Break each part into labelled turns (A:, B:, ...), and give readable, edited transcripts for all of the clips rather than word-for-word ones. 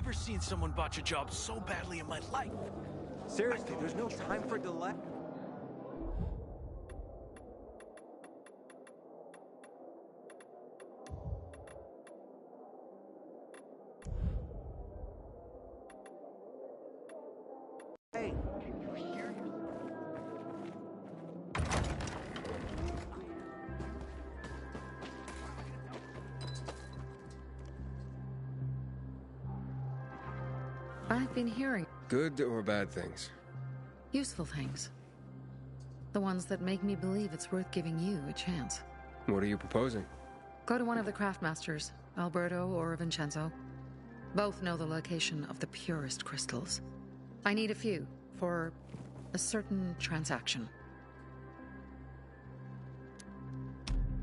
A: never seen someone botch a job so badly in my life.
B: Seriously, there's no time for delay. Hey, can you hear?
C: I've been hearing
D: Good or bad things?
C: useful things. The ones that make me believe it's worth giving you a chance.
D: What are you proposing?
C: Go to one of the craftmasters, Alberto or Vincenzo. Both know the location of the purest crystals. I need a few for a certain transaction.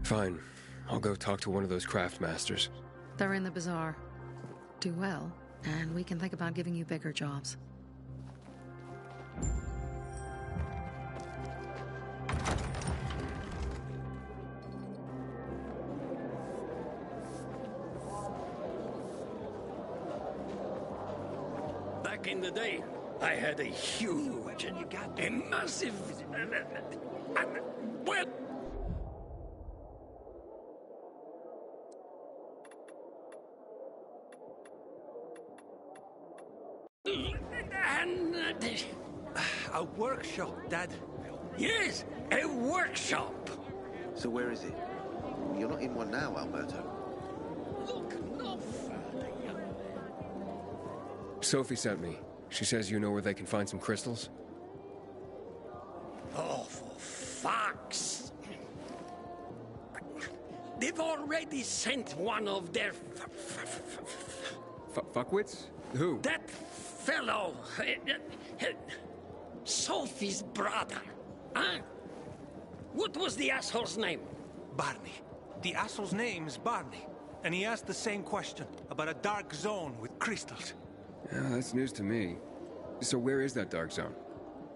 D: Fine. I'll go talk to one of those craftmasters.
C: They're in the bazaar. Do well, and we can think about giving you bigger jobs.
E: Back in the day, I had a huge, a massive, well, and
A: A workshop, Dad.
E: yes, a workshop.
F: So where is it? You're not in one now, Alberto.
E: Look no further, young man.
D: Sophie sent me. She says you know where they can find some crystals?
E: Oh, for fuck's... They've already sent one of their...
D: Fuckwits? Who?
E: That fellow... Sophie's brother. Huh? What was the asshole's name?
A: Barney. The asshole's name's Barney. And he asked the same question about a dark zone with crystals.
D: Yeah, that's news to me. So where is that dark zone?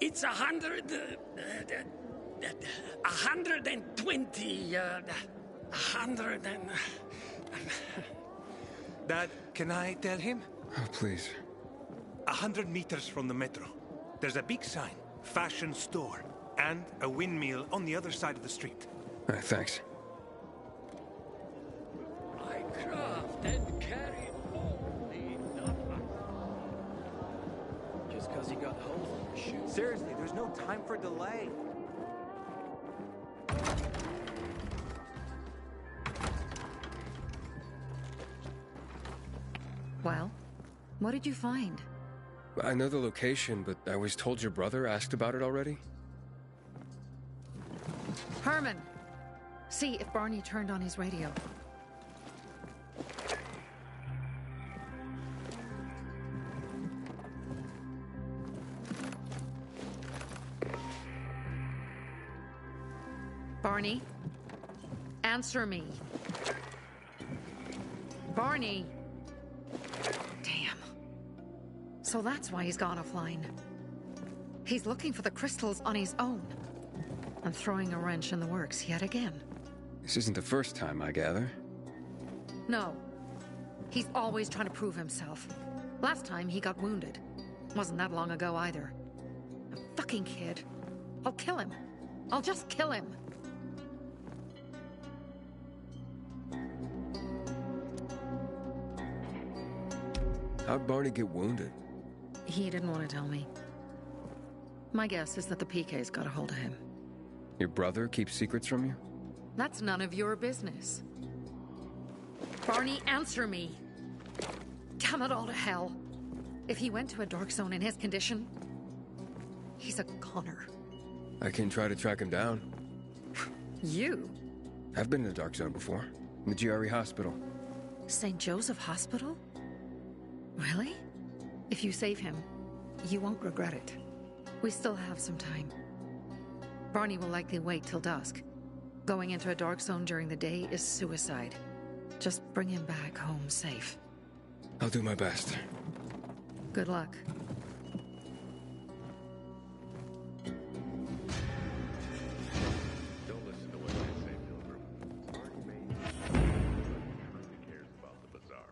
E: It's 120... 100 and...
A: Dad, can I tell him?
D: Oh, please.
A: 100 meters from the metro. There's a big sign, fashion store, and a windmill on the other side of the street.
D: Thanks.
E: I craft and carry only nothing.
B: Just because he got holes in his shoes. Seriously, there's no time for delay.
C: Well, what did you find?
D: I know the location, but I was told your brother asked about it already?
C: Herman! See if Barney turned on his radio. Barney? Answer me. Barney! Damn. So that's why he's gone offline. He's looking for the crystals on his own. And throwing a wrench in the works yet again.
D: This isn't the first time, I gather.
C: No. He's always trying to prove himself. Last time he got wounded. Wasn't that long ago either. A fucking kid. I'll kill him. I'll just kill him.
D: How'd Barney get wounded?
C: He didn't want to tell me. My guess is that the PK's got a hold of him.
D: Your brother keeps secrets from you?
C: That's none of your business. Barney, answer me. Damn it all to hell. If he went to a dark zone in his condition, he's a goner.
D: I can try to track him down.
C: You?
D: I've been in a dark zone before. In the GRE hospital.
C: St. Joseph Hospital? Really? If you save him, you won't regret it. We still have some time. Barney will likely wait till dusk. Going into a dark zone during the day is suicide. Just bring him back home safe.
D: I'll do my best.
C: Good luck.
G: Don't listen to what they say, Pilgrim. Barney May really cares about the bazaar.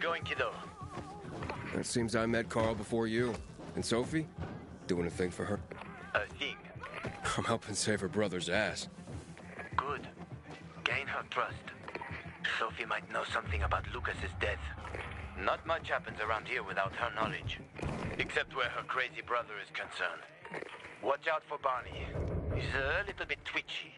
H: going, kiddo?
D: It seems I met Carl before you. And Sophie? Doing a thing for her?
H: A thing.
D: I'm helping save her brother's ass.
H: Good. Gain her trust. Sophie might know something about Lucas's death. Not much happens around here without her knowledge. Except where her crazy brother is concerned. Watch out for Barney. He's a little bit twitchy.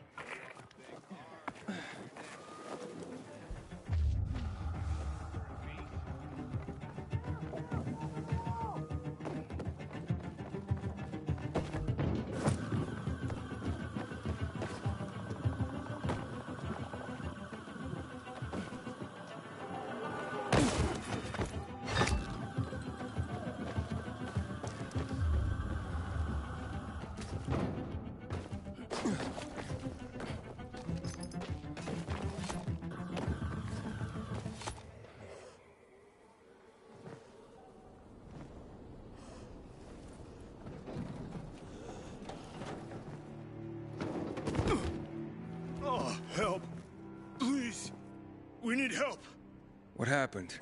I: Help. Please. We need help.
D: What happened?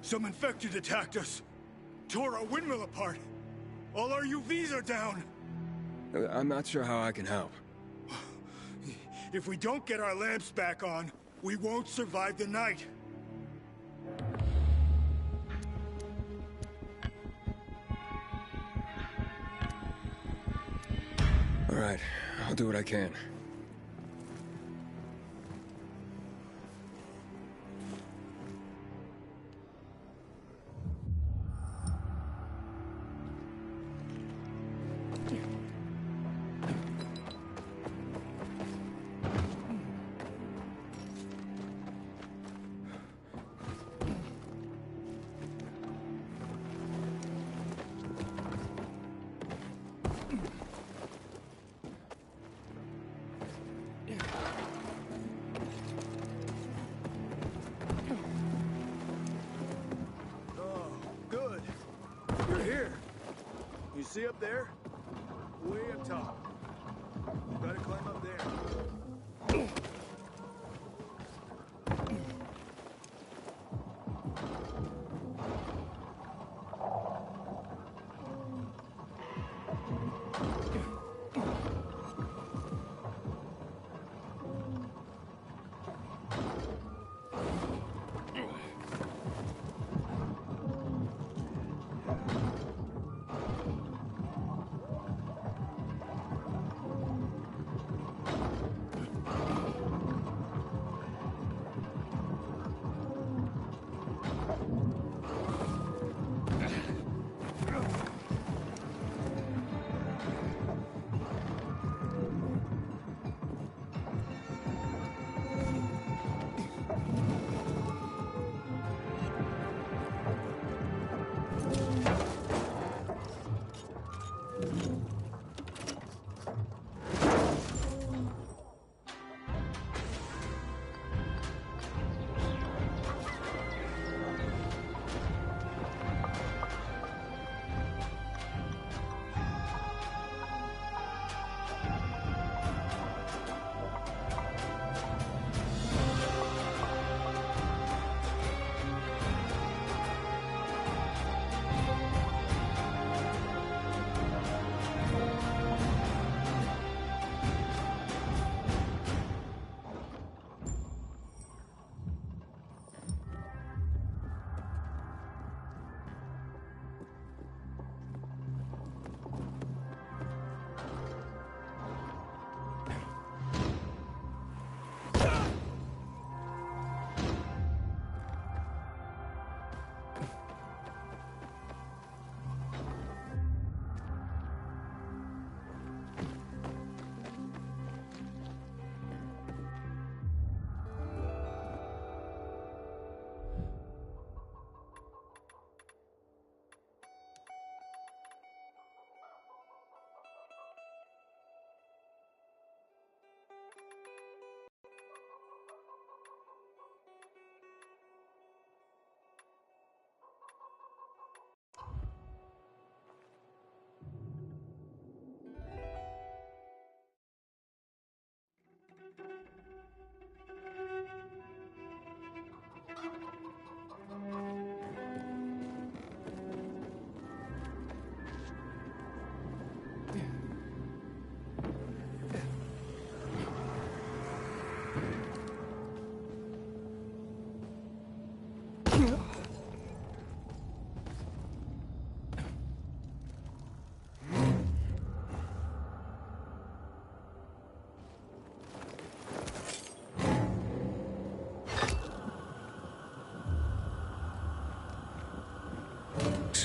I: Some infected attacked us. Tore our windmill apart. All our UVs are down.
D: I'm not sure how I can help.
I: If we don't get our lamps back on, we won't survive the night.
D: All right, I'll do what I can.
I: Good. You're here. You see up there? Way up top. You gotta climb up there.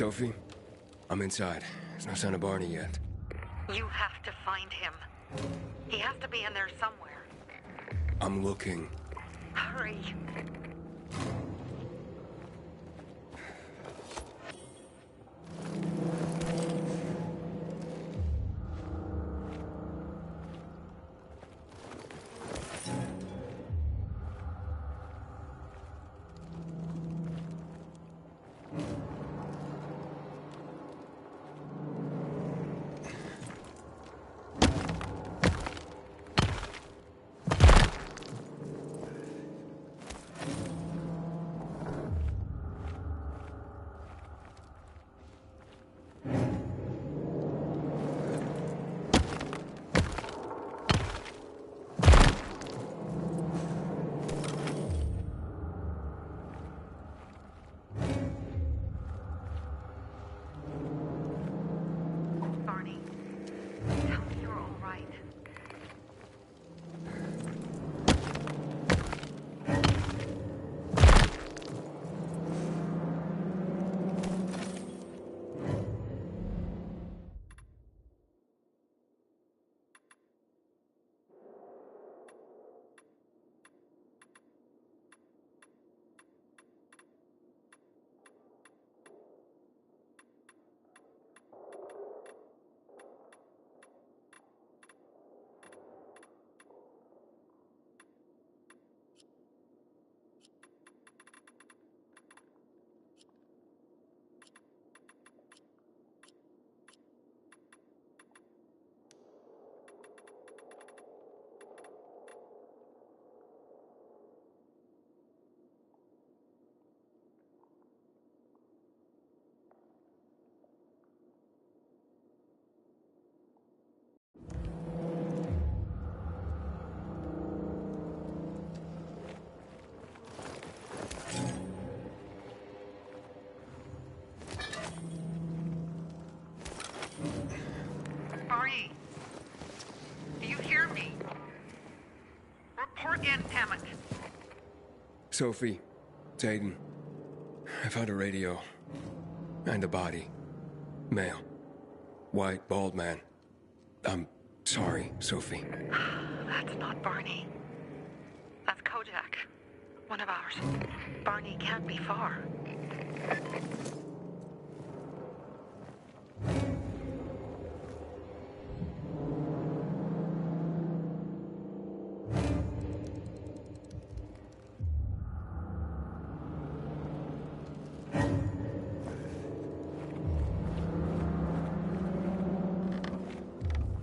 D: Sophie, I'm inside. There's no sign of Barney yet.
C: You have to find him. He has to be in there somewhere.
D: I'm looking.
C: Hurry. Barney, do you hear me? Report in, damn it.
D: Sophie, it's Aiden. I found a radio. And a body. Male. White, bald man. I'm sorry, Sophie.
C: That's not Barney. That's Kojak. One of ours. Barney can't be far.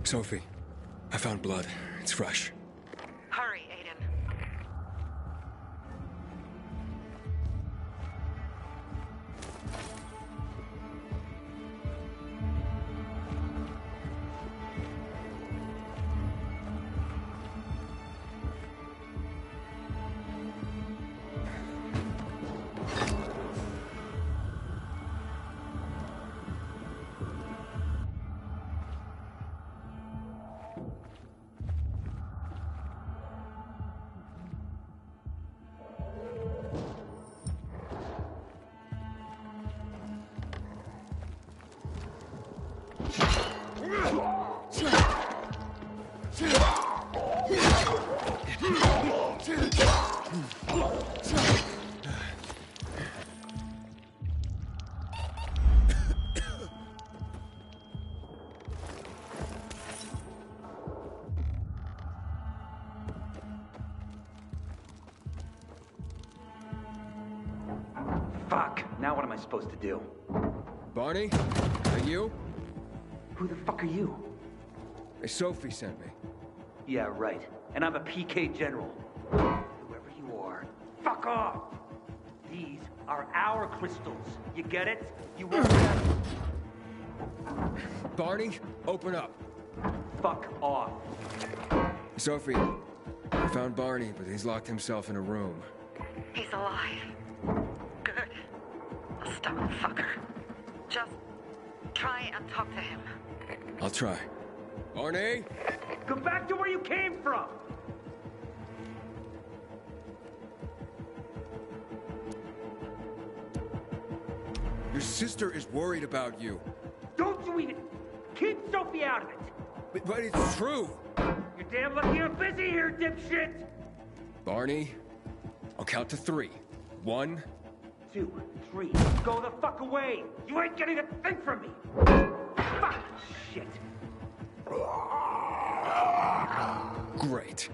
D: Sophie, I found blood. It's fresh.
C: Hurry, Aiden.
B: Fuck! Now what am I supposed to do?
D: Barney? Are you?
B: Who the fuck are you?
D: Sophie sent me.
B: Yeah, right. And I'm a PK General. Whoever you are, fuck off! These are our crystals. You get it? You won't get them.
D: Barney, open up.
B: Fuck off.
D: Sophie, I found Barney, but he's locked himself in a room.
C: He's alive. Good. A stubborn fucker. Just try and talk to him.
D: I'll try. Barney?
B: Go back to where you came from!
D: Your sister is worried about you.
B: Don't you even... Keep Sophie out of it!
D: But it's true!
B: You're damn lucky I'm busy here, dipshit!
D: Barney, I'll count to 3. 1,
B: 2, 3. Go the fuck away! You ain't getting a thing from me! Fuck! Shit!
D: great.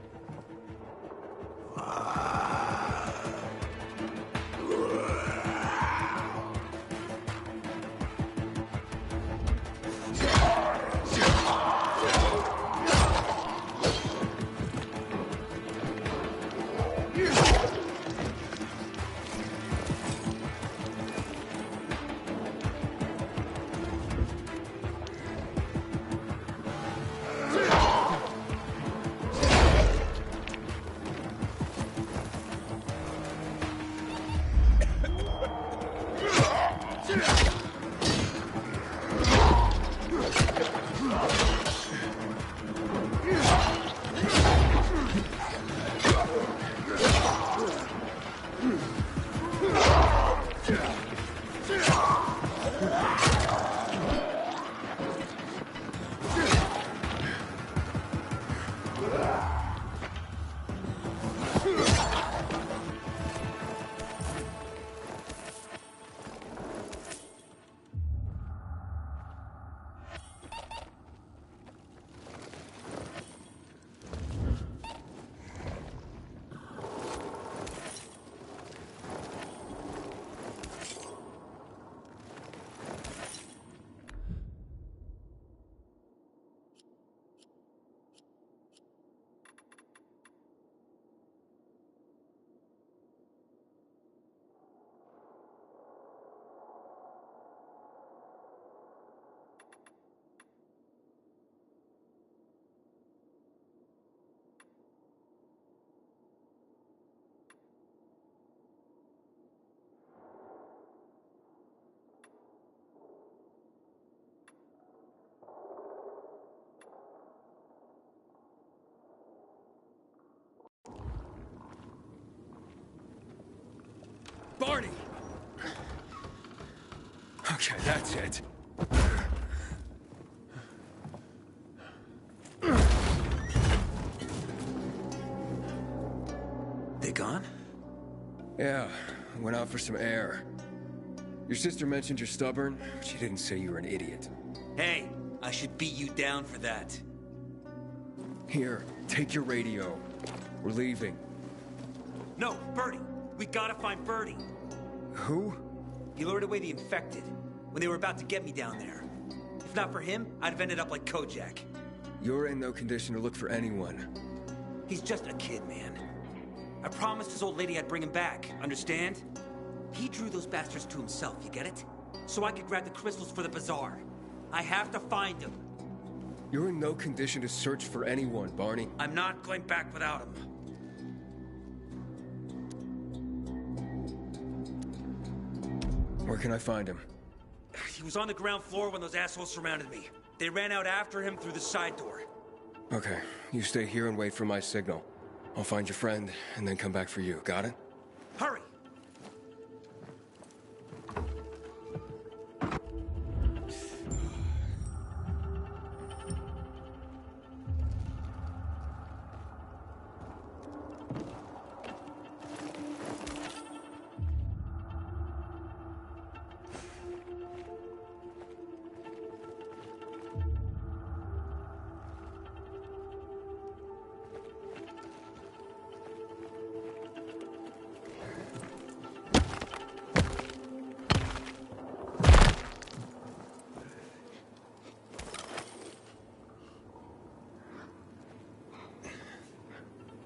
D: Barney! Okay, that's it.
E: They gone?
D: Yeah, I went out for some air. Your sister mentioned you're stubborn. She didn't say you were an idiot.
E: Hey, I should beat you down for that.
D: Here, take your radio. We're leaving.
E: No, Birdie! We gotta find Birdie!
D: Who?
E: He lured away the infected when they were about to get me down there. If not for him, I'd have ended up like Kojak.
D: You're in no condition to look for anyone.
E: He's just a kid, man. I promised his old lady I'd bring him back, understand? He drew those bastards to himself, you get it? So I could grab the crystals for the bazaar. I have to find him.
D: You're in no condition to search for anyone, Barney.
E: I'm not going back without him.
D: Where can I find him?
E: He was on the ground floor when those assholes surrounded me. They ran out after him through the side door.
D: Okay, you stay here and wait for my signal. I'll find your friend and then come back for you. Got it?
E: Hurry!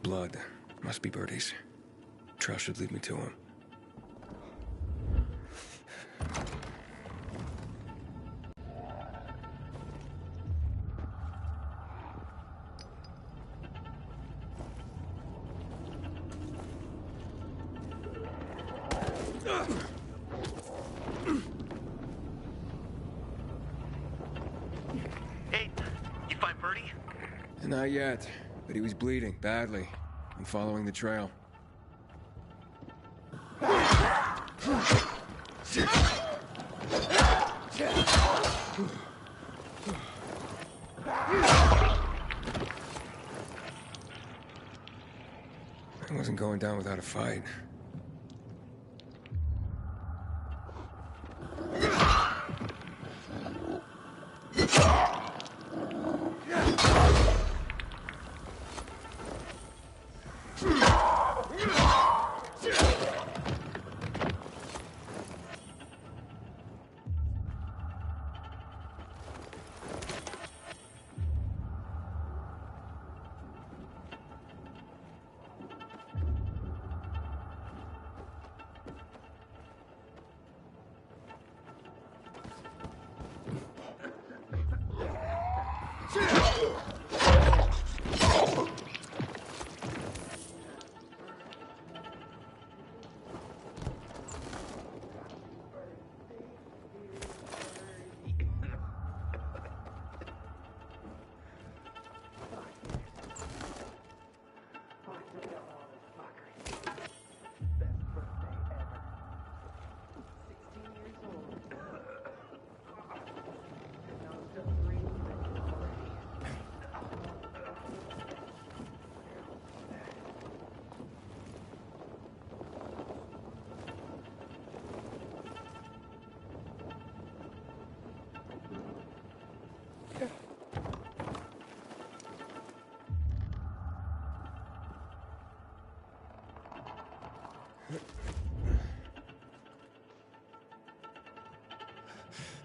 D: Blood. Must be Birdie's. Trail should lead me to him.
H: Hey, you find Birdie?
D: Not yet, but he was bleeding badly. I'm following the trail. I wasn't going down without a fight.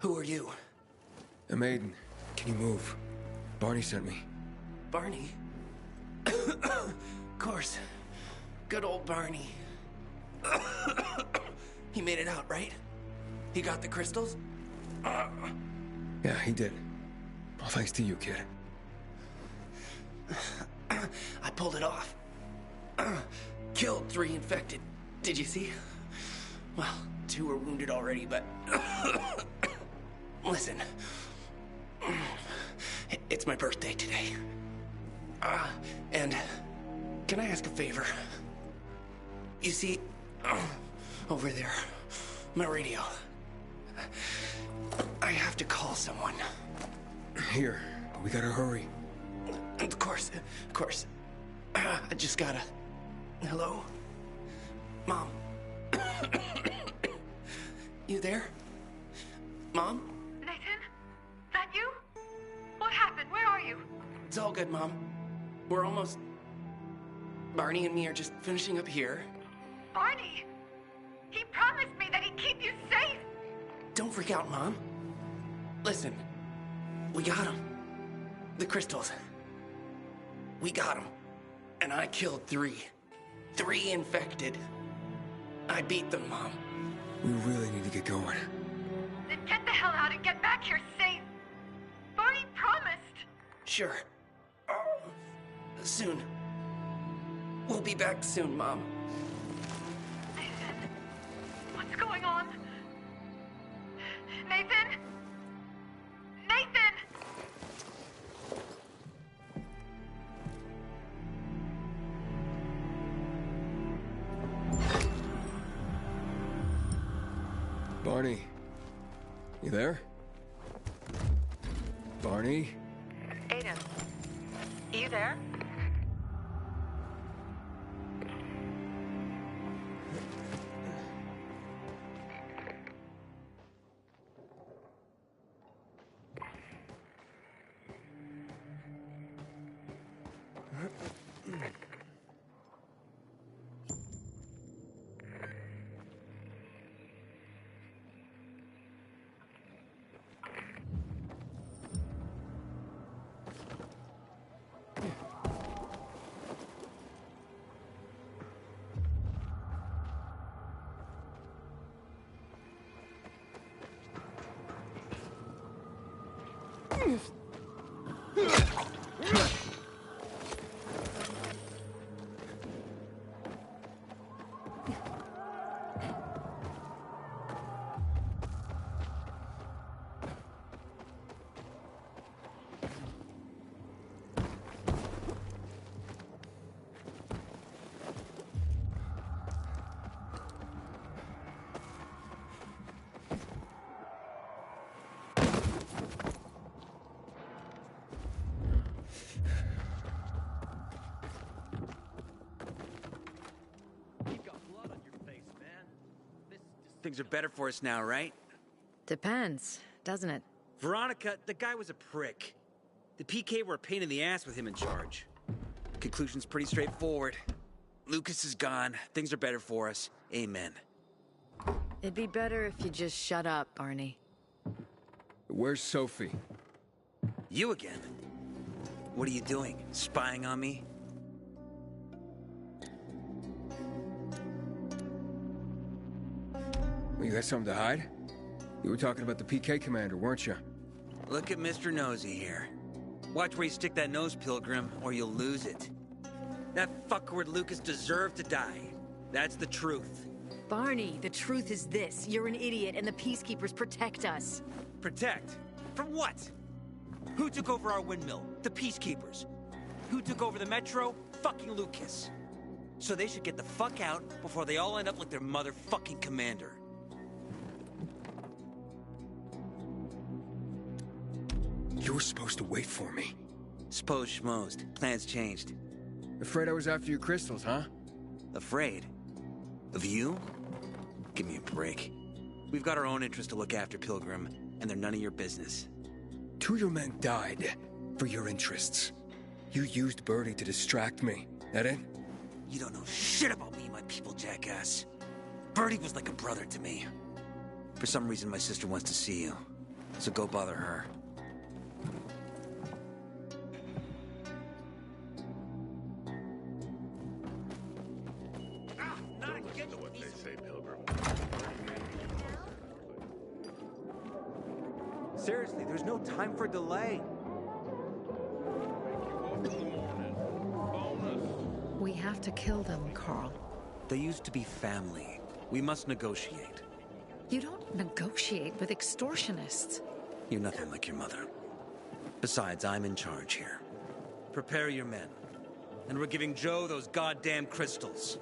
E: Who are you?
D: A maiden. Can you move? Barney sent me.
E: Barney? Of course. Good old Barney. He made it out, right? He got the crystals?
D: Yeah, he did. All thanks to you, kid.
E: I pulled it off. Killed 3 infected. Did you see? Well, 2 were wounded already, but... Listen. It's my birthday today. And can I ask a favor? You see, over there, my radio. I have to call someone.
D: Here, but we gotta hurry.
E: Of course. I just gotta... Hello? Mom? You there? Mom?
J: Nathan? That you? What happened? Where are you?
E: It's all good, Mom. We're almost... Barney and me are just finishing up here.
J: Barney! He promised me that he'd keep you safe!
E: Don't freak out, Mom. Listen, we got him. The crystals. We got him. And I killed 3. 3 infected. I beat them, Mom.
D: We really need to get going.
J: Then get the hell out and get back here safe! Barney promised!
E: Sure. Soon. We'll be back soon, Mom.
J: Nathan, what's going on? Nathan? Nathan!
D: Barney. You there? Barney?
J: Aiden, you there?
E: Things are better for us now, right?
K: Depends, doesn't it?
E: Veronica, the guy was a prick. The PK were a pain in the ass with him in charge. Conclusion's pretty straightforward. Lucas is gone. Things are better for us. Amen.
K: It'd be better if you just shut up, Barney.
D: Where's Sophie?
E: You again? What are you doing? Spying on me?
D: You got something to hide? You were talking about the PK commander, weren't you?
E: Look at Mr. Nosy here. Watch where you stick that nose, Pilgrim, or you'll lose it. That fuckward Lucas deserved to die. That's the truth.
K: Barney, the truth is this. You're an idiot and the Peacekeepers protect us.
E: Protect? From what? Who took over our windmill? The Peacekeepers. Who took over the Metro? Fucking Lucas. So they should get the fuck out before they all end up like their motherfucking commander.
D: You were supposed to wait for me.
E: Suppose schmozed. Plans changed.
D: Afraid I was after your crystals, huh?
E: Afraid? Of you? Give me a break. We've got our own interests to look after, Pilgrim, and they're none of your business.
D: 2 of your men died for your interests. You used Birdie to distract me. That it?
E: You don't know shit about me and my people, jackass. Birdie was like a brother to me. For some reason, my sister wants to see you. So go bother her.
B: Seriously, there's no time for delay.
C: We have to kill them, Carl.
E: They used to be family. We must negotiate.
C: You don't negotiate with extortionists.
E: You're nothing like your mother. Besides, I'm in charge here. Prepare your men. And we're giving Joe those goddamn crystals.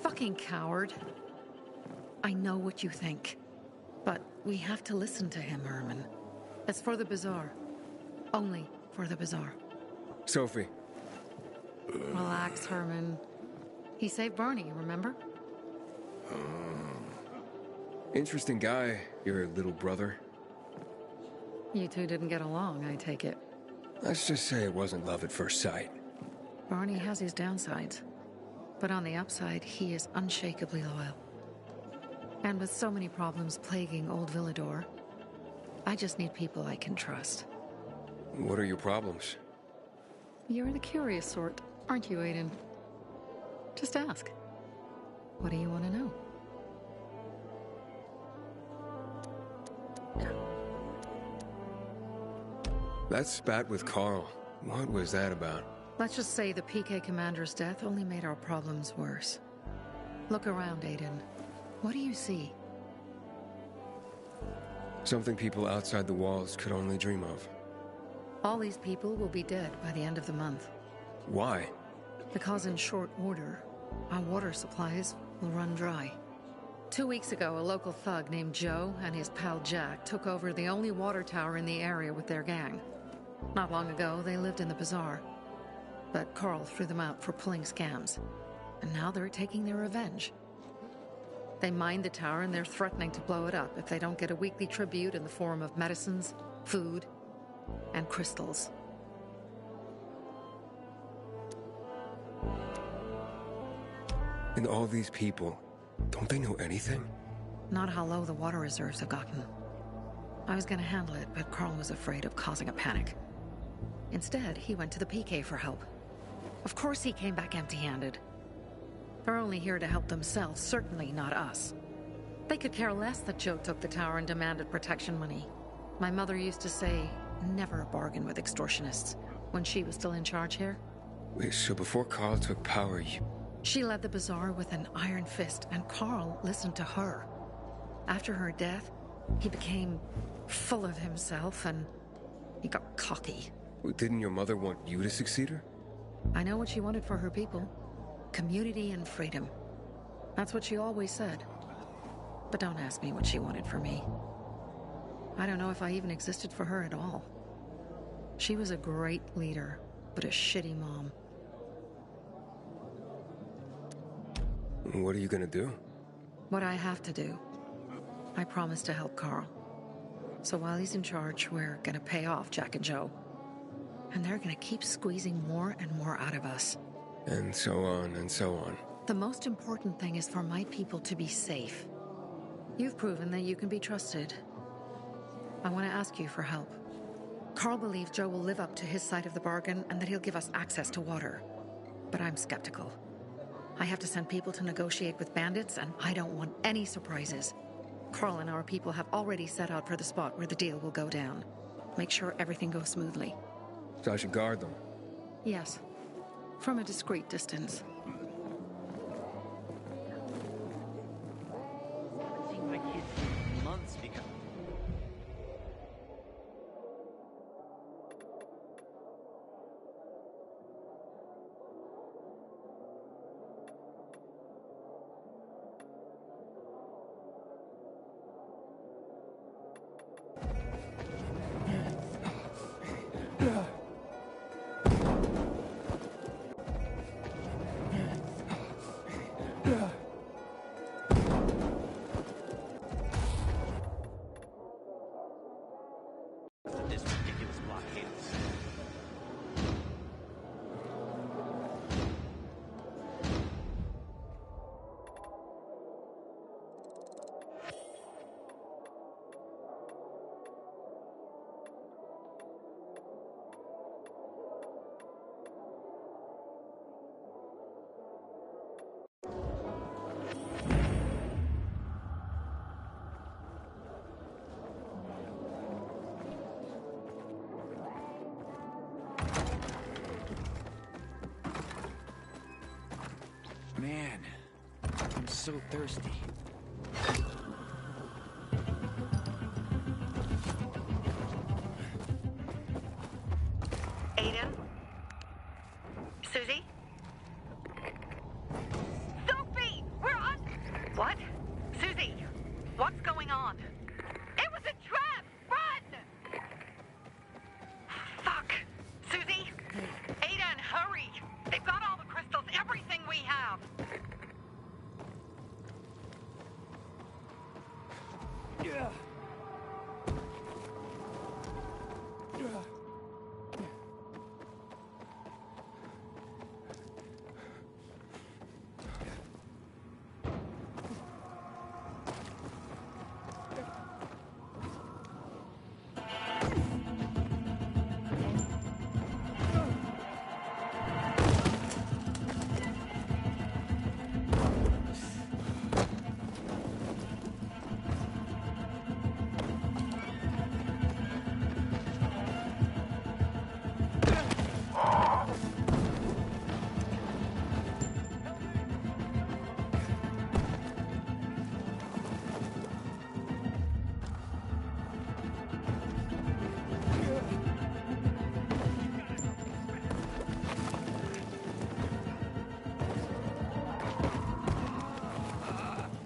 C: Fucking coward. I know what you think. But we have to listen to him, Herman. It's for the bazaar. Only for the bazaar.
D: Sophie.
C: Relax, Herman. He saved Barney, remember?
D: Interesting guy, your little brother.
C: You two didn't get along, I take it.
D: Let's just say it wasn't love at first sight.
C: Barney has his downsides. But on the upside, he is unshakably loyal. And with so many problems plaguing old Villador, I just need people I can trust.
D: What are your problems?
C: You're the curious sort, aren't you, Aiden? Just ask. What do you want to know?
D: That spat with Carl. What was that about?
C: Let's just say the PK commander's death only made our problems worse. Look around, Aiden. What do you see?
D: Something people outside the walls could only dream of.
C: All these people will be dead by the end of the month.
D: Why?
C: Because in short order, our water supplies will run dry. 2 weeks ago, a local thug named Joe and his pal Jack took over the only water tower in the area with their gang. Not long ago, they lived in the bazaar. But Carl threw them out for pulling scams. And now they're taking their revenge. They mined the tower and they're threatening to blow it up if they don't get a weekly tribute in the form of medicines, food, and crystals.
D: And all these people, don't they know anything?
C: Not how low the water reserves have gotten. I was gonna handle it, but Carl was afraid of causing a panic. Instead, he went to the PK for help. Of course he came back empty-handed. They're only here to help themselves, certainly not us. They could care less that Joe took the tower and demanded protection money. My mother used to say, never a bargain with extortionists, when she was still in charge here.
D: Wait, so before Carl took power,
C: She led the bazaar with an iron fist, and Carl listened to her. After her death, he became full of himself, and he got cocky.
D: Didn't your mother want you to succeed her?
C: I know what she wanted for her people. Community and freedom. That's what she always said. But don't ask me what she wanted for me. I don't know if I even existed for her at all. She was a great leader, but a shitty mom.
D: What are you gonna do?
C: What I have to do. I promised to help Carl. So while he's in charge, we're gonna pay off Jack and Joe. And they're gonna keep squeezing more and more out of us.
D: And so on and so on.
C: The most important thing is for my people to be safe. You've proven that you can be trusted. I want to ask you for help. Carl believes Joe will live up to his side of the bargain and that he'll give us access to water. But I'm skeptical. I have to send people to negotiate with bandits, and I don't want any surprises. Carl and our people have already set out for the spot where the deal will go down. Make sure everything goes smoothly.
D: So I should guard them?
C: Yes. From a discreet distance.
E: Seeing my kids in months because... this ridiculous blockade. Man, I'm so thirsty.
J: Aiden? Susie? Sophie! We're on... What? Susie, what's going on? It was a trap! Run! Fuck! Susie? Aiden, hurry! They've got all the crystals, everything we have!
I: Yeah.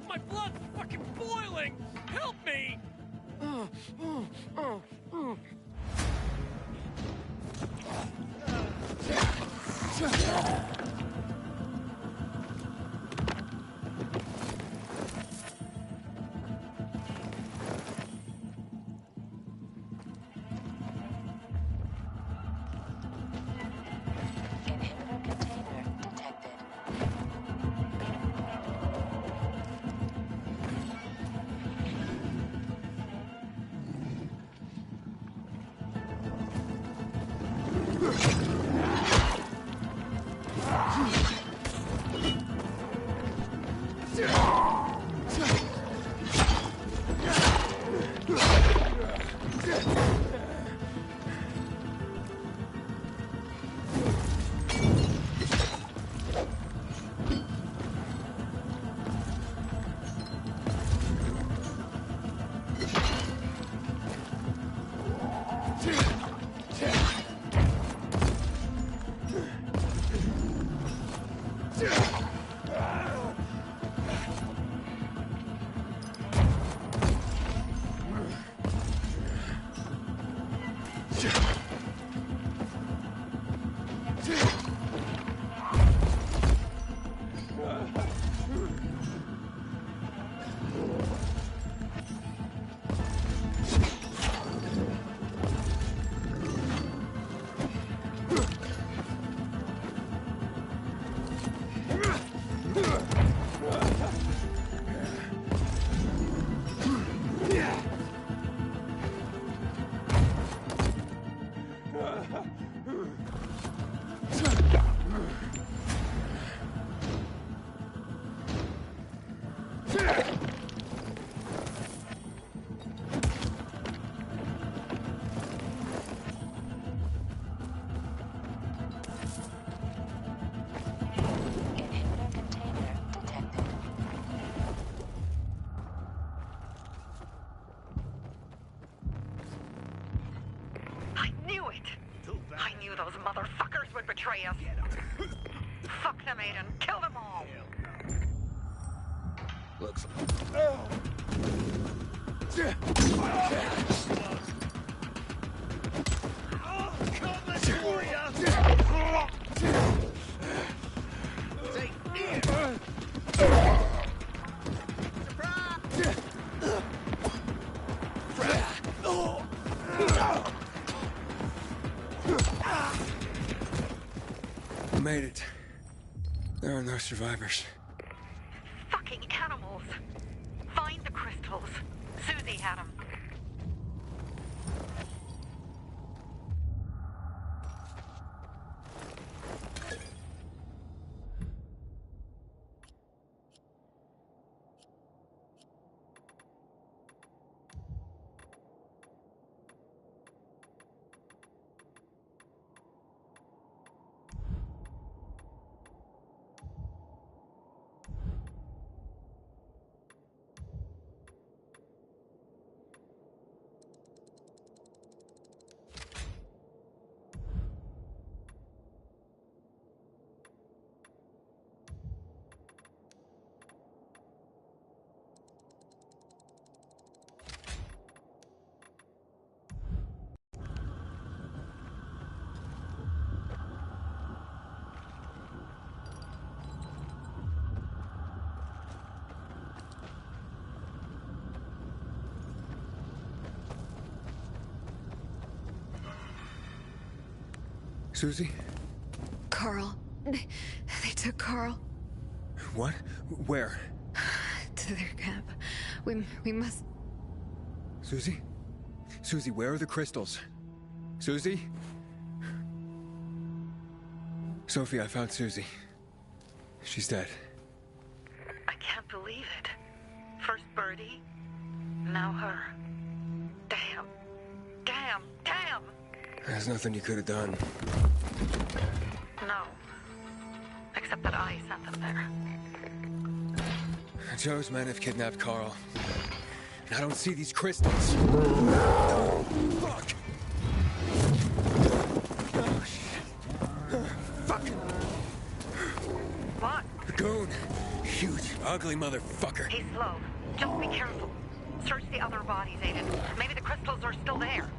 L: My blood's fucking boiling! Help me!
M: Inhibitor container detected.
J: it. I knew those motherfuckers would betray us. Fuck them, Aiden. Kill them all.
D: Looks... Made it. There are no survivors.
J: Fucking animals. Find the crystals. Susie had them.
D: Susie?
C: Carl. They took Carl.
D: What? Where?
C: To their camp. We must...
D: Susie? Susie, where are the crystals? Susie? Sophie, I found Susie. She's dead.
J: I can't believe it. First Birdie, now her. Damn. Damn. Damn!
D: There's nothing you could have done.
J: No. Except that I sent them there.
D: Joe's men have kidnapped Carl. And I don't see these crystals. Fuck! Oh, shit. Fuck!
J: What?
D: The goon. Huge, ugly motherfucker.
J: He's slow. Just be careful. Search the other bodies, Aiden. Maybe the crystals are still there.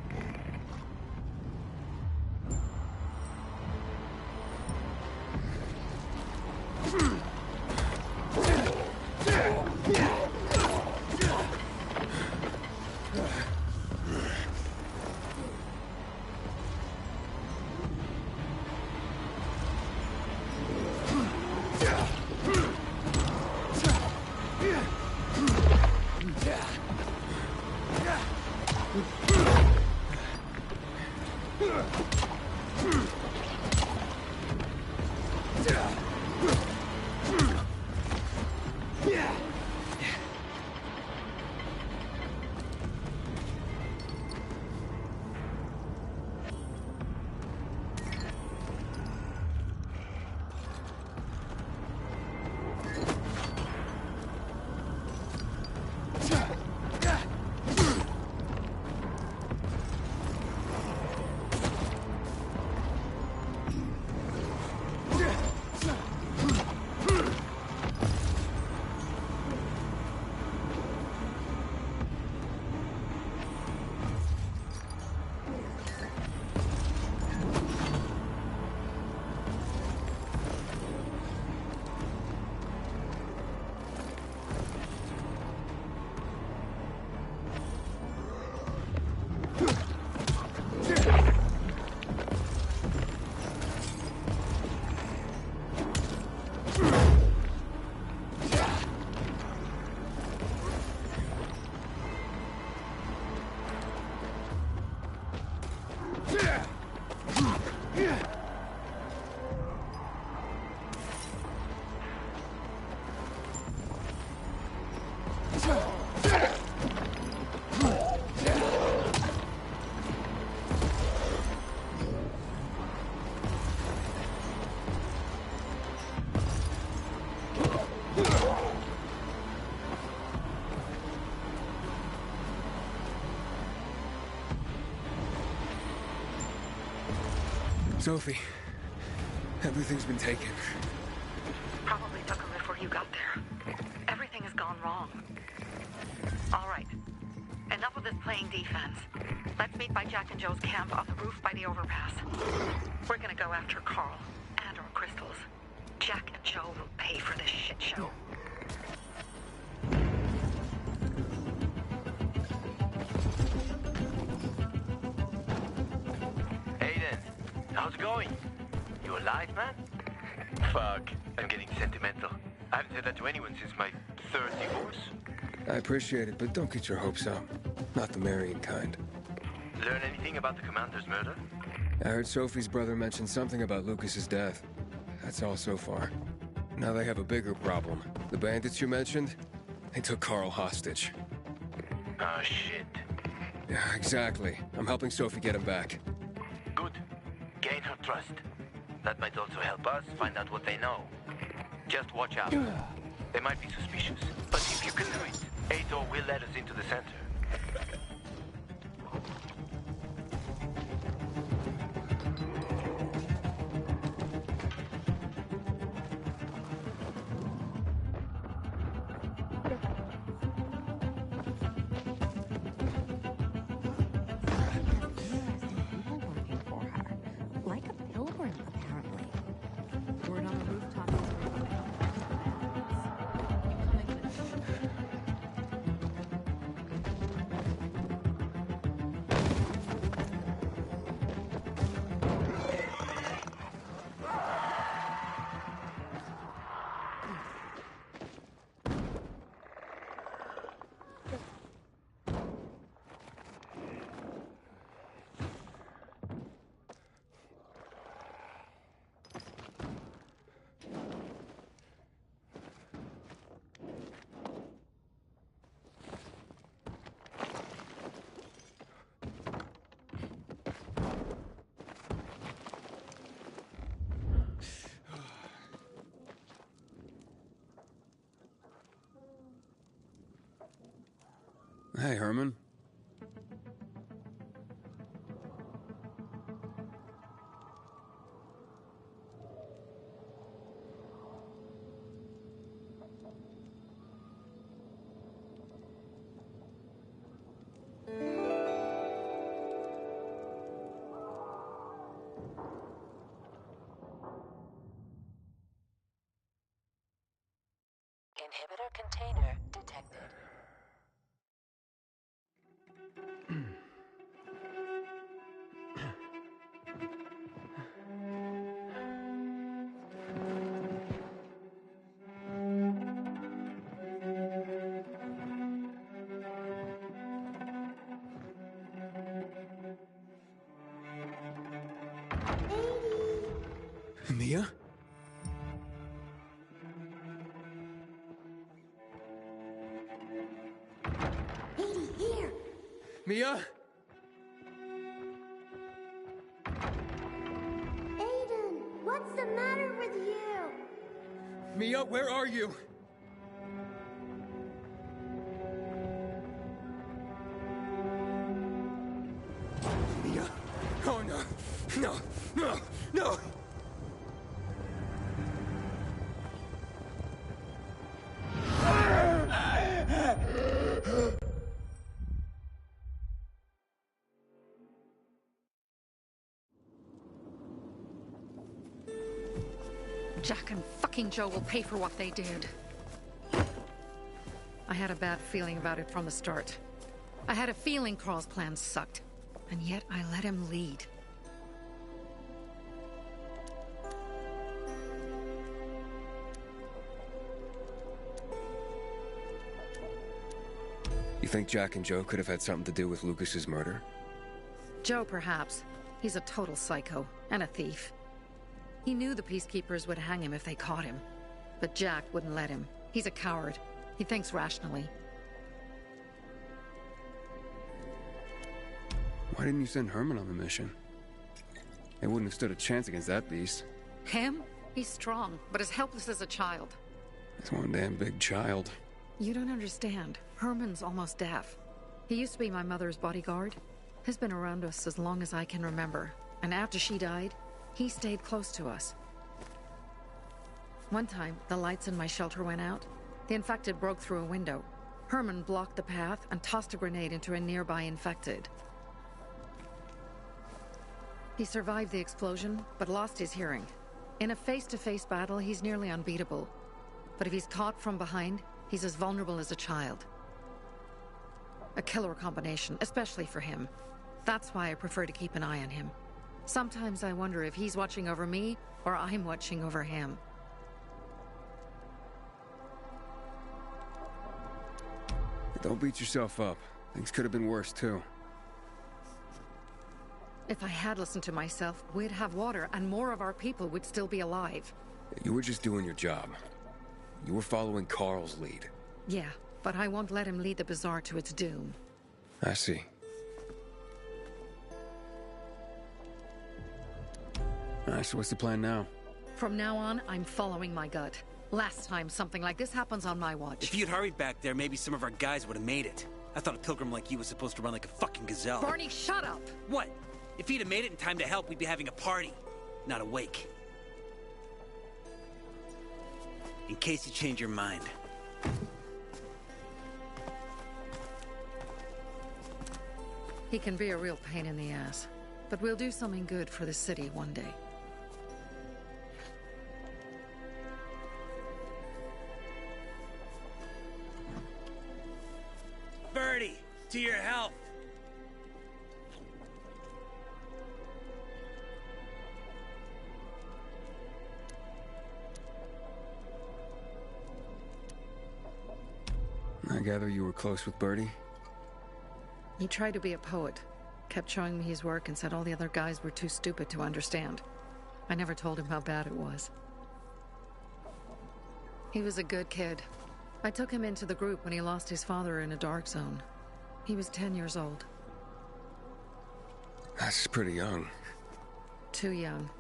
D: Sophie, everything's been taken.
J: Probably took them before you got there. Everything has gone wrong. All right. Enough of this playing defense. Let's meet by Jack and Joe's camp on the roof by the overpass. We're gonna go after Carl and our crystals. Jack and Joe will pay for this shit show.
H: Aiden, how's it going? You alive, man? Fuck, I'm getting sentimental. I haven't said that to anyone since my third divorce.
D: I appreciate it, but don't get your hopes up. Not the marrying kind.
H: Learn anything about the commander's murder?
D: I heard Sophie's brother mention something about Lucas's death. That's all so far. Now they have a bigger problem. The bandits you mentioned, they took Carl hostage.
H: Oh, shit.
D: Yeah, exactly. I'm helping Sophie get him back.
H: Good. Gain her trust. That might also help us find out what they know. Just watch out. They might be suspicious. But if you can do it, Ato will let us into the center.
D: Hey, Herman.
M: Inhibitor container detected.
D: Mia?
N: Here.
D: Mia?
N: Aiden, what's the matter with you?
D: Mia, where are you? Mia? Oh no! No! No! No!
C: Jack and fucking Joe will pay for what they did. I had a bad feeling about it from the start. I had a feeling Carl's plan sucked, and yet I let him lead.
D: You think Jack and Joe could have had something to do with Lucas's murder?
C: Joe, perhaps. He's a total psycho, and a thief. He knew the Peacekeepers would hang him if they caught him. But Jack wouldn't let him. He's a coward. He thinks rationally.
D: Why didn't you send Herman on the mission? They wouldn't have stood a chance against that beast.
C: Him? He's strong, but as helpless as a child.
D: He's one damn big child.
C: You don't understand. Herman's almost deaf. He used to be my mother's bodyguard. He's been around us as long as I can remember. And after she died, He stayed close to us. One time, the lights in my shelter went out. The infected broke through a window. Herman blocked the path and tossed a grenade into a nearby infected. He survived the explosion, but lost his hearing. In a face-to-face battle, he's nearly unbeatable. But if he's caught from behind, he's as vulnerable as a child. A killer combination, especially for him. That's why I prefer to keep an eye on him. Sometimes I wonder if he's watching over me, or I'm watching over him.
D: Don't beat yourself up. Things could have been worse, too.
C: If I had listened to myself, we'd have water, and more of our people would still be alive.
D: You were just doing your job. You were following Carl's lead.
C: Yeah, but I won't let him lead the Bazaar to its doom.
D: I see. Alright, so what's the plan now?
C: From now on, I'm following my gut. Last time something like this happens on my watch.
E: If you'd hurried back there, maybe some of our guys would have made it. I thought a pilgrim like you was supposed to run like a fucking gazelle.
C: Barney, shut up!
E: What? If he'd have made it in time to help, we'd be having a party, not a wake. In case you change your mind.
C: He can be a real pain in the ass. But we'll do something good for the city one day.
E: Birdie, to your health.
D: I gather you were close with Birdie?
C: He tried to be a poet. Kept showing me his work and said all the other guys were too stupid to understand. I never told him how bad it was. He was a good kid. I took him into the group when he lost his father in a dark zone. He was 10 years old.
D: That's pretty young.
C: Too young.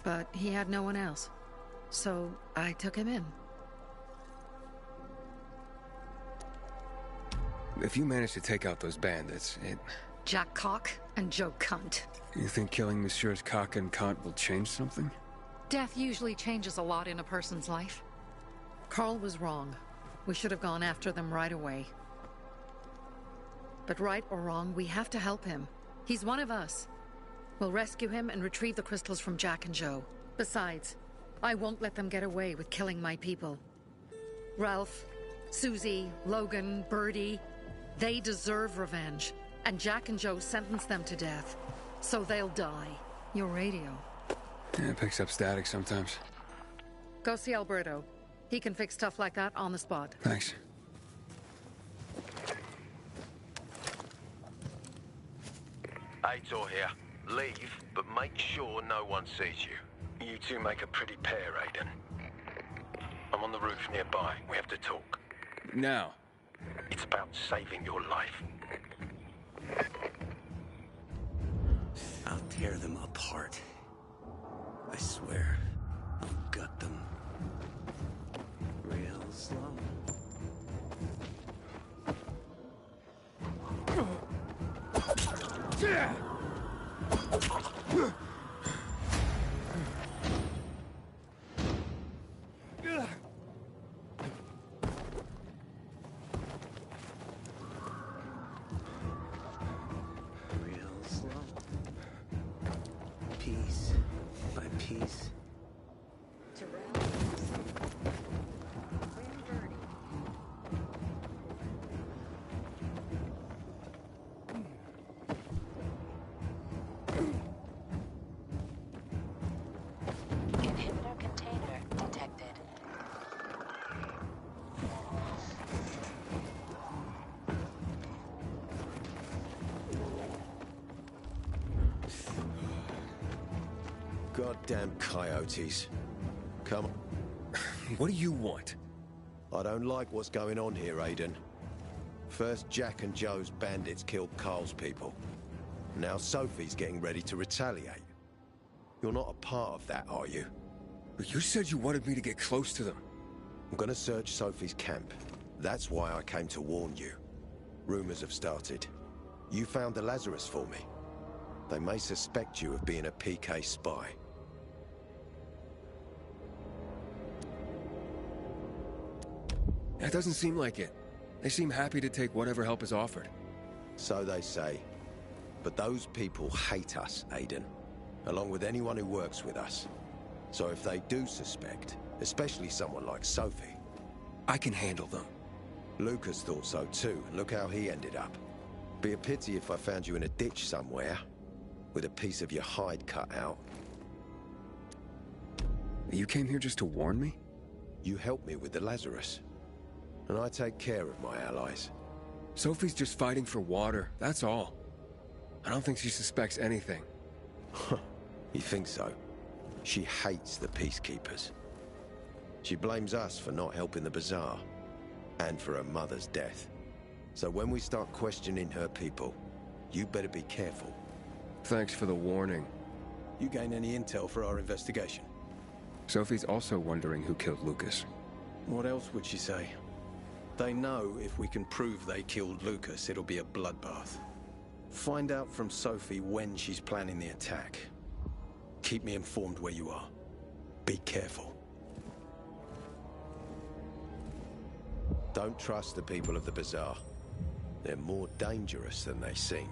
C: But he had no one else. So I took him in.
D: If you manage to take out those bandits,
C: Jack Cock and Joe Cunt.
D: You think killing Messieurs Cock and Cunt will change something?
C: Death usually changes a lot in a person's life. Carl was wrong. We should have gone after them right away. But right or wrong, we have to help him. He's one of us. We'll rescue him and retrieve the crystals from Jack and Joe. Besides, I won't let them get away with killing my people. Ralph, Susie, Logan, Birdie, they deserve revenge. And Jack and Joe sentenced them to death. So they'll die. Your radio.
D: Yeah, it picks up static sometimes.
C: Go see Alberto. He can fix stuff like that on the spot.
D: Thanks.
O: Aitor here. Leave, but make sure no one sees you. You two make a pretty pair, Aiden. I'm on the roof nearby. We have to talk.
D: Now.
O: It's about saving your life.
E: I'll tear them apart. I swear. I'll gut them. Real slow. Piece by piece.
M: Inhibitor container detected.
P: Goddamn coyotes. Come on.
D: What do you want?
P: I don't like what's going on here, Aiden. First, Jack and Joe's bandits killed Carl's people. Now Sophie's getting ready to retaliate. You're not a part of that, are you?
D: But you said you wanted me to get close to them.
P: I'm gonna search Sophie's camp. That's why I came to warn you. Rumors have started. You found the Lazarus for me. They may suspect you of being a PK spy.
D: It doesn't seem like it. They seem happy to take whatever help is offered.
P: So they say. But those people hate us, Aiden, along with anyone who works with us. So if they do suspect, especially someone like Sophie...
D: I can handle them.
P: Lucas thought so too, and look how he ended up. Be a pity if I found you in a ditch somewhere, with a piece of your hide cut out.
D: You came here just to warn me?
P: You helped me with the Lazarus. And I take care of my allies.
D: Sophie's just fighting for water, that's all. I don't think she suspects anything.
P: You think so? She hates the peacekeepers. She blames us for not helping the bazaar, and for her mother's death. So when we start questioning her people, you better be careful.
D: Thanks for the warning.
P: You gain any intel for our investigation?
D: Sophie's also wondering who killed Lucas.
P: What else would she say? They know if we can prove they killed Lucas, it'll be a bloodbath. Find out from Sophie when she's planning the attack. Keep me informed where you are. Be careful. Don't trust the people of the bazaar. They're more dangerous than they seem.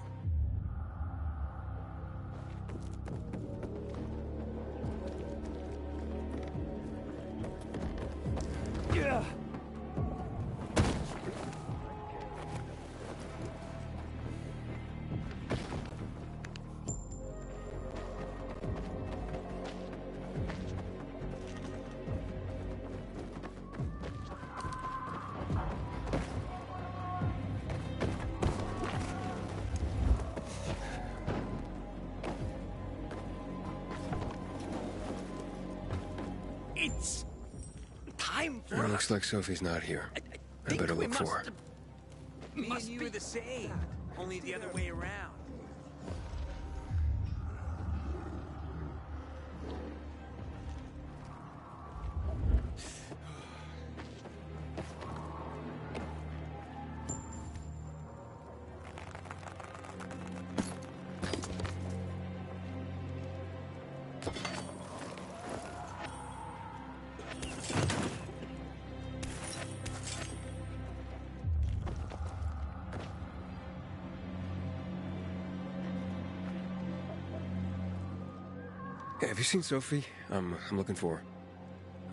I: Yeah.
L: It's time for
D: It looks like Sophie's not here. I better look for her.
E: Me and you are the same, only the other way around.
D: Have you seen Sophie? I'm looking for her.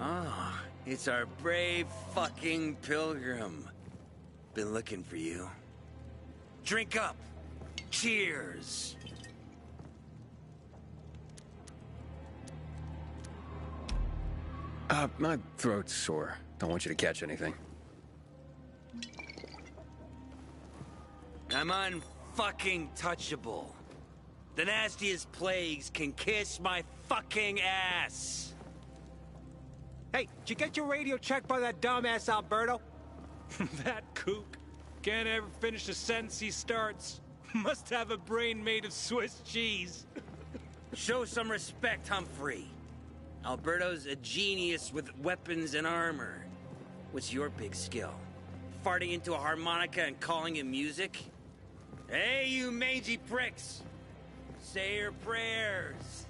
E: Ah, it's our brave fucking pilgrim. Been looking for you. Drink up. Cheers.
D: My throat's sore. Don't want you to catch anything.
E: I'm unfucking touchable. The nastiest plagues can kiss my fucking ass.
A: Hey, did you get your radio checked by that dumbass Alberto?
L: That kook can't ever finish a sentence he starts. Must have a brain made of Swiss cheese.
E: Show some respect, Humphrey. Alberto's a genius with weapons and armor. What's your big skill? Farting into a harmonica and calling it music? Hey, you mangy pricks! Say your prayers.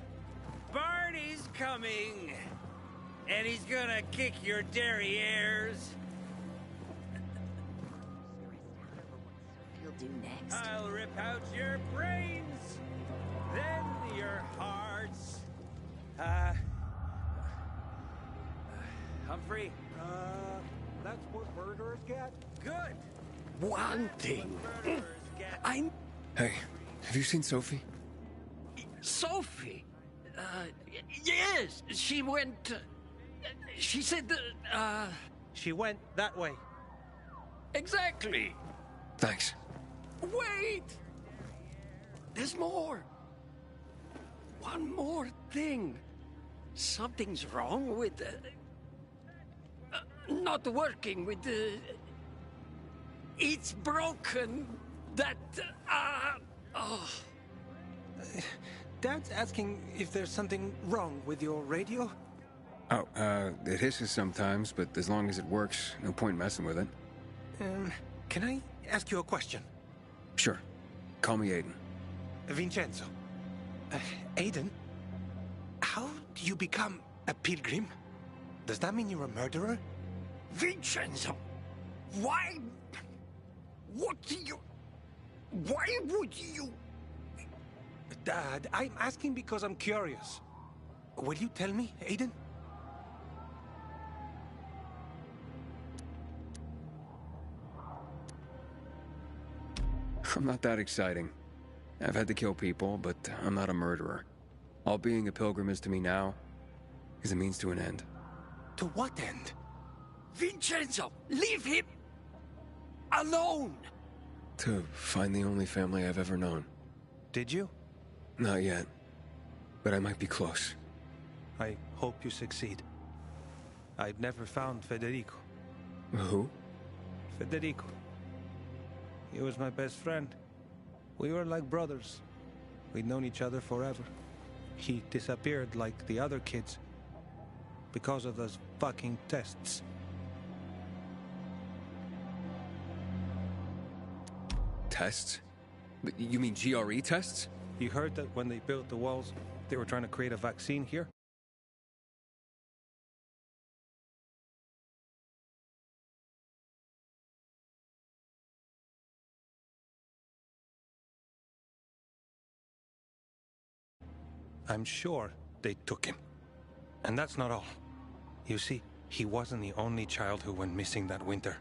E: Barney's coming, and he's gonna kick your derrieres.
M: He'll do next.
E: I'll rip out your brains, then your hearts. Humphrey?
A: That's what murderers get?
E: Good.
Q: One thing.
D: Hey, have you seen Sophie?
Q: Sophie? Yes, she went... she said,
A: She went that way.
Q: Exactly.
D: Thanks.
Q: Wait! There's more. One more thing. Something's wrong with... not working with the... It's broken. That... oh...
A: Dad's asking if there's something wrong with your radio?
D: Oh, it hisses sometimes, but as long as it works, no point messing with it.
A: Can I ask you a question?
D: Sure. Call me Aiden.
A: Vincenzo. Aiden? How do you become a pilgrim? Does that mean you're a murderer?
Q: Vincenzo! Why? What do you... Why would you...
A: Dad, I'm asking because I'm curious. Will you tell me, Aiden?
D: I'm not that exciting. I've had to kill people, but I'm not a murderer. All being a pilgrim is to me now is a means to an end.
A: To what end?
Q: Vincenzo, leave him alone!
D: To find the only family I've ever known.
A: Did you?
D: Not yet, but I might be close.
A: I hope you succeed. I've never found Federico.
D: Who?
A: Federico. He was my best friend. We were like brothers. We'd known each other forever. He disappeared like the other kids because of those fucking tests.
D: Tests? You mean GRE tests?
A: You heard that when they built the walls, they were trying to create a vaccine here? I'm sure they took him. And that's not all. You see, he wasn't the only child who went missing that winter.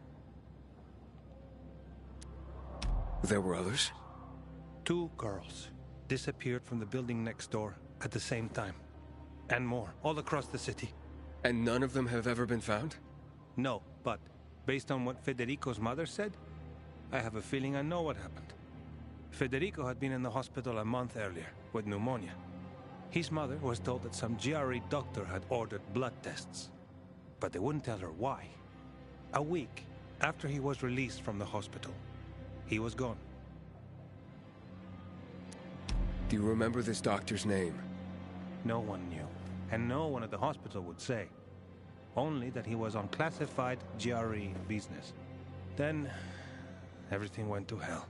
D: There were others?
A: 2 girls disappeared from the building next door at the same time. And more, all across the city.
D: And none of them have ever been found?
A: No, but based on what Federico's mother said, I have a feeling I know what happened. Federico had been in the hospital a month earlier with pneumonia. His mother was told that some GRE doctor had ordered blood tests, but they wouldn't tell her why. A week after he was released from the hospital, he was gone.
D: Do you remember this doctor's name?
A: No one knew, and no one at the hospital would say. Only that he was on classified GRE business. Then, everything went to hell.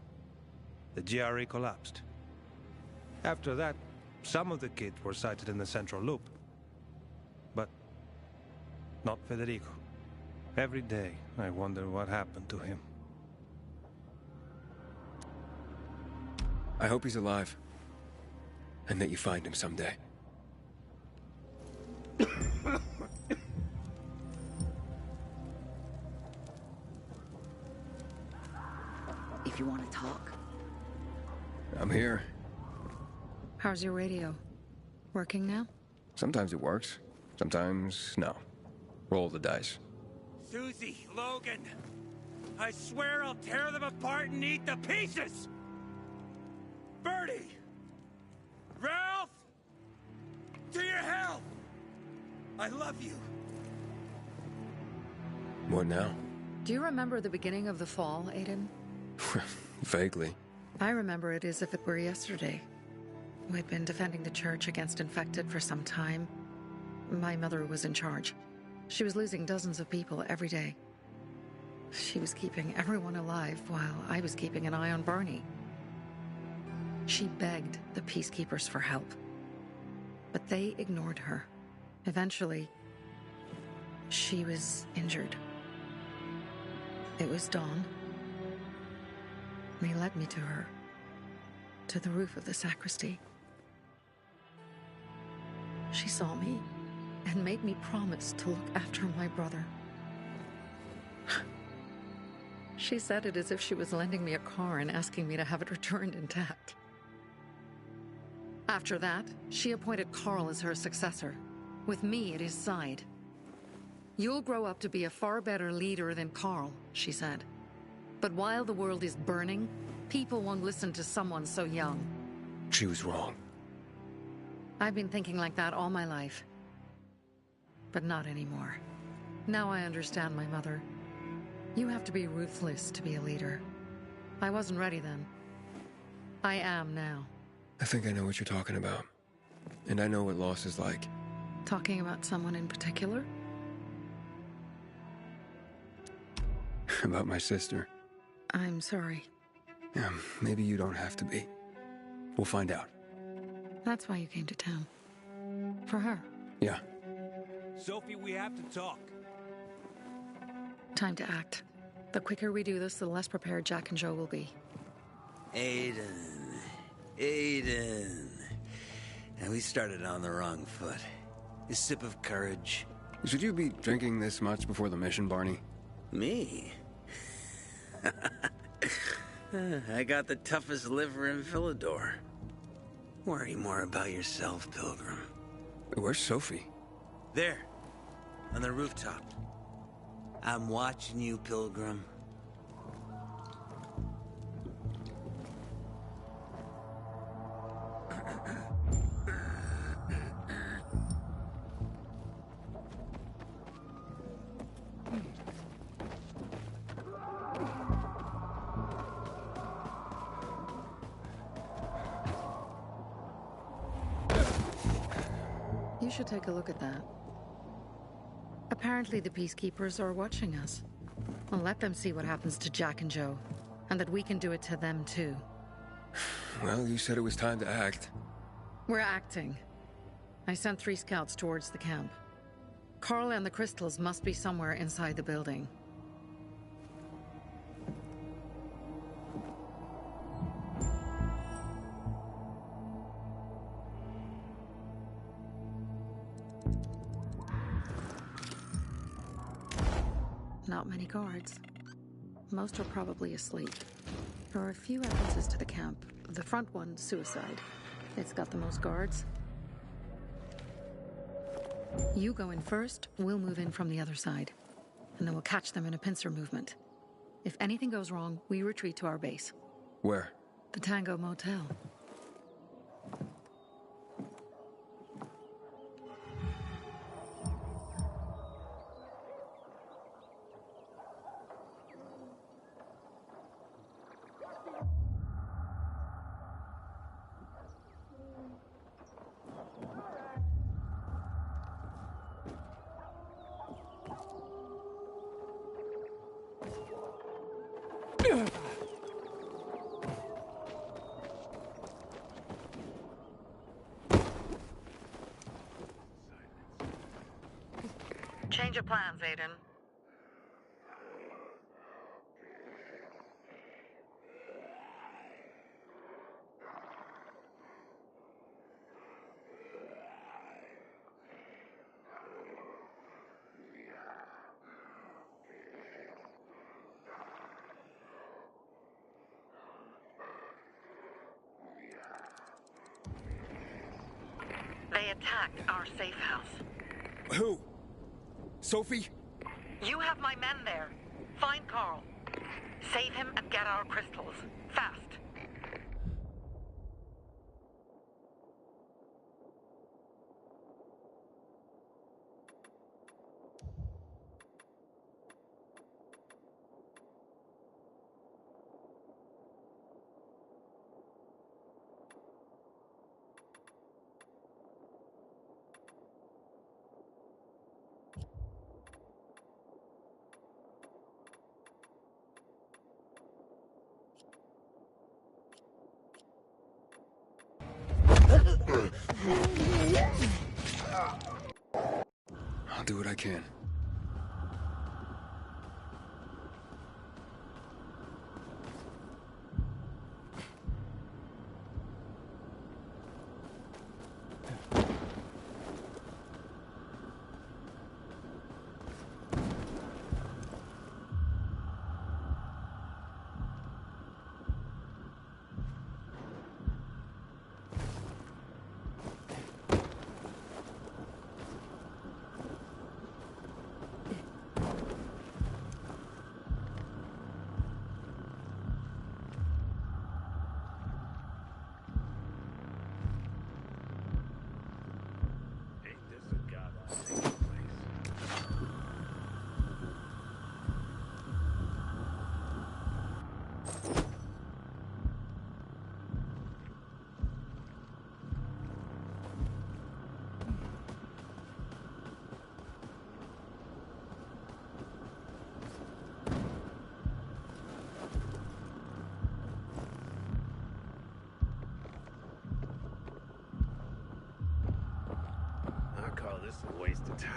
A: The GRE collapsed. After that, some of the kids were sighted in the central loop. But not Federico. Every day, I wonder what happened to him.
D: I hope he's alive. And that you find him someday.
M: If you want to talk.
D: I'm here.
C: How's your radio? Working now?
D: Sometimes it works. Sometimes, no. Roll the dice.
E: Susie, Logan, I swear I'll tear them apart and eat the pieces! Bertie! Ralph! To your health! I love you.
D: What now?
C: Do you remember the beginning of the fall, Aiden?
D: Vaguely.
C: I remember it as if it were yesterday. We'd been defending the church against infected for some time. My mother was in charge. She was losing dozens of people every day. She was keeping everyone alive while I was keeping an eye on Barney. She begged the peacekeepers for help, but they ignored her. Eventually, she was injured. It was dawn. They led me to her, to the roof of the sacristy. She saw me and made me promise to look after my brother. She said it as if she was lending me a car and asking me to have it returned intact. After that, she appointed Carl as her successor, with me at his side. You'll grow up to be a far better leader than Carl, she said. But while the world is burning, people won't listen to someone so young.
D: She was wrong.
C: I've been thinking like that all my life. But not anymore. Now I understand my mother. You have to be ruthless to be a leader. I wasn't ready then. I am now.
D: I think I know what you're talking about. And I know what loss is like.
C: Talking about someone in particular?
D: About my sister.
C: I'm sorry.
D: Maybe you don't have to be. We'll find out.
C: That's why you came to town. For her.
D: Yeah.
E: Sophie, we have to talk.
C: Time to act. The quicker we do this, the less prepared Jack and Joe will be.
R: Aiden. And we started on the wrong foot. A sip of courage.
D: Should you be drinking this much before the mission, Barney?
R: Me? I got the toughest liver in Villador. Worry more about yourself, Pilgrim.
D: Where's Sophie?
R: There. On the rooftop. I'm watching you, Pilgrim.
C: You should take a look at that. Apparently the Peacekeepers are watching us. Well, let them see what happens to Jack and Joe, and that we can do it to them too.
D: Well, you said it was time to act.
C: We're acting. I sent 3 scouts towards the camp. Carl and the crystals must be somewhere inside the building. Not many guards. Most are probably asleep. There are a few entrances to the camp. The front one, suicide. It's got the most guards. You go in first, we'll move in from the other side. And then we'll catch them in a pincer movement. If anything goes wrong, we retreat to our base.
D: Where?
C: The Tango Motel.
J: Change of plans, Aiden. They attacked our safe house.
D: Who? Sophie?
J: You have my men there. Find Carl. Save him and get our crystals. Fast.
D: I'll do what I can.
G: This is a waste of time.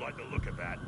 G: like the look of that.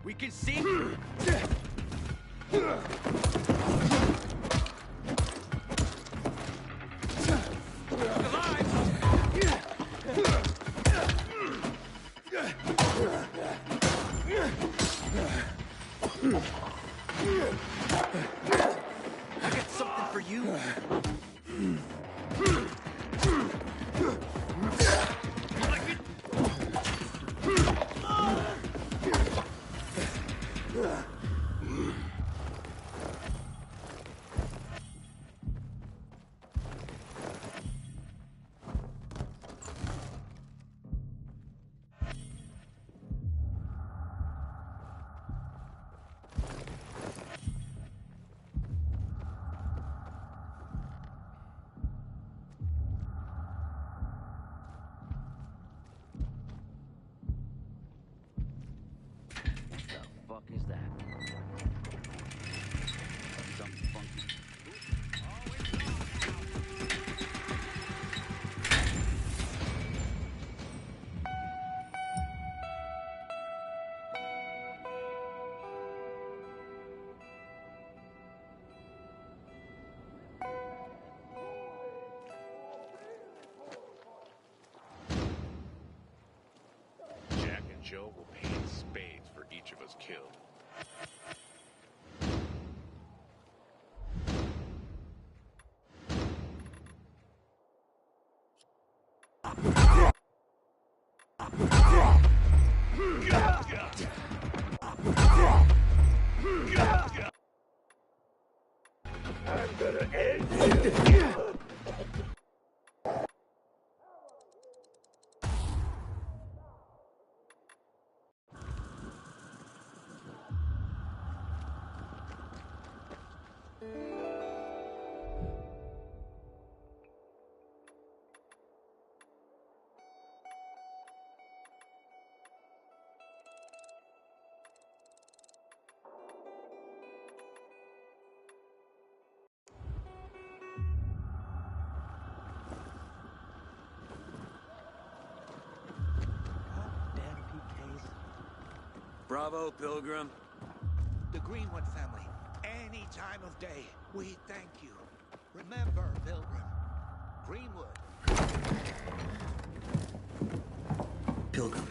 E: We can see.
B: I got something for you. What the fuck is that? Something funky.
G: Jack and Joe will pay in spades for each of us killed. I'm gonna end you.
B: Damn PKs.
E: Bravo, Pilgrim.
S: The Greenwood family, any time of day, we thank you. Remember, Pilgrim, Greenwood.
E: Pilgrim.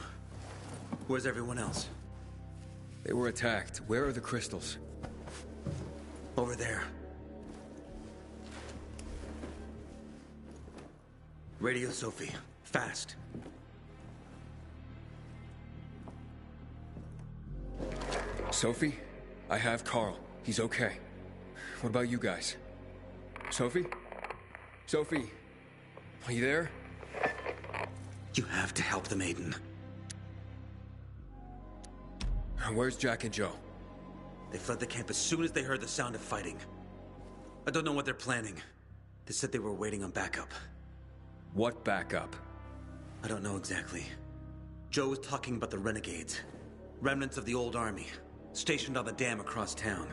E: Where's everyone else?
D: They were attacked. Where are the crystals?
E: Over there. Radio Sophie. Fast.
D: Sophie? I have Carl. He's okay. What about you guys? Sophie? Sophie? Are you there?
E: You have to help the maiden.
D: Where's Jack and Joe?
E: They fled the camp as soon as they heard the sound of fighting. I don't know what they're planning. They said they were waiting on backup.
D: What backup?
E: I don't know exactly. Joe was talking about the renegades. Remnants of the old army, stationed on the dam across town.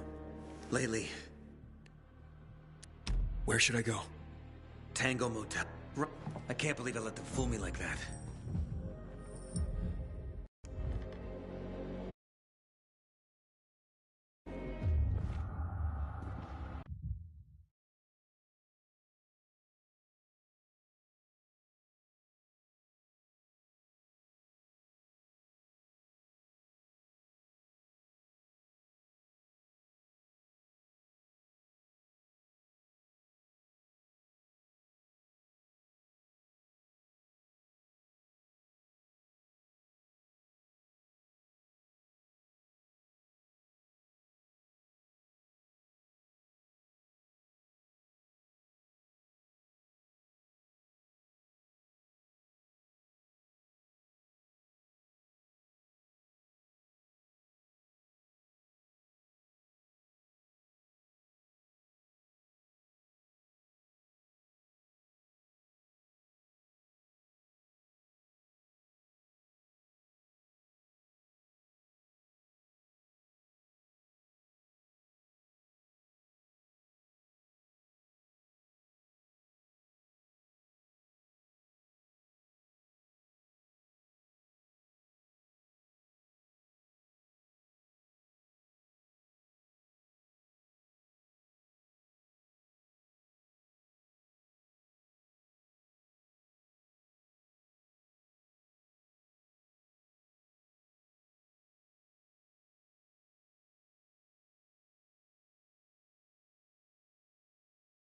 E: Lately...
D: Where should I go?
E: Tango Motel. I can't believe I let them fool me like that.